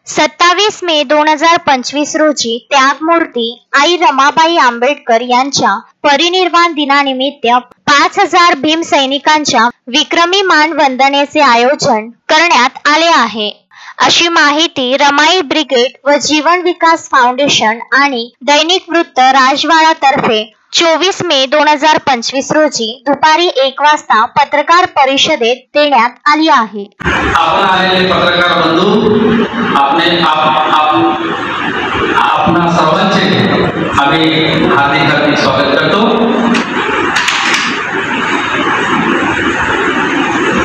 27 मे 2025 रोजी त्यागमूर्ती आई रमाबाई आंबेडकर यांच्या परिनिर्वाण दिनानिमित्त 5000 भीम सैनिकांच्या विक्रमी मानवंदनेचे आयोजन करण्यात आले आहे, अशी माहिती रमाई ब्रिगेड व जीवन विकास फाउंडेशन आणि दैनिक वृत्त राजवाडा तर्फे 24 मे 2025 रोजी दुपारी 1 वाजता पत्रकार परिषदेत देण्यात आली आहे. आपण आलेले पत्रकार बंधू आपणा सर्वांचे आम्ही हार्दिक स्वागत करतो.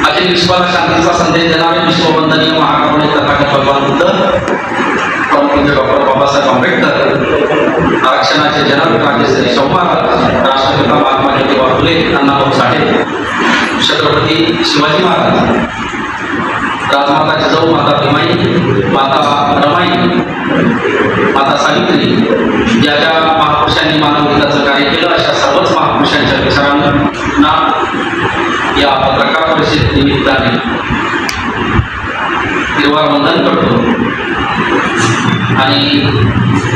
अजय विश्वाला शांतीचा संदेश देणारे विश्ववंदनीय महाकरुणी तथागत भगवान बुद्ध परमपूज्य डॉक्टर बाबासाहेब आंबेडकर, आरक्षणाचे जनक राजश्री संवाद राष्ट्रपिता महात्मा ज्योतिबा फुले अण्णाभाऊ साठे, छत्रपती शिवाजी महाराज, राजमाता जिजाऊ, माता भीमाई, माता रमाई, माता सावित्री, ज्या ज्या महापुरुषांनी मानवहिताचं कार्य केलं अशा सर्वच महापुरुषांच्या विचारांना या पत्रकार परिषद निमित्ताने निर्वाह वंदन करतो. आणि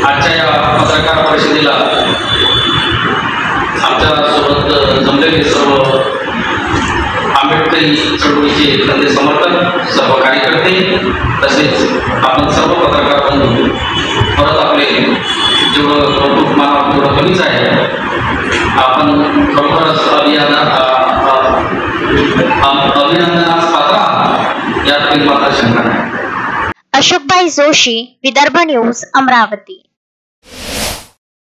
आजच्या या पत्रकार परिषदेला आमच्या सोबत जमलेले सर्व आंबेडकरी चळवळीचे खंदे समर्थक, सर्व कार्यकर्ते, तसेच आपण सर्व पत्रकार बंधू, परत आपले जेवढं कौतुक मानावं तेवढं कमीच आहे. आपण खरोखरच अभिनंदनास पात्र आहात, यात काही मात्र शंका नाही. अशोकभाई जोशी, विदर्भ न्यूज, अमरावती.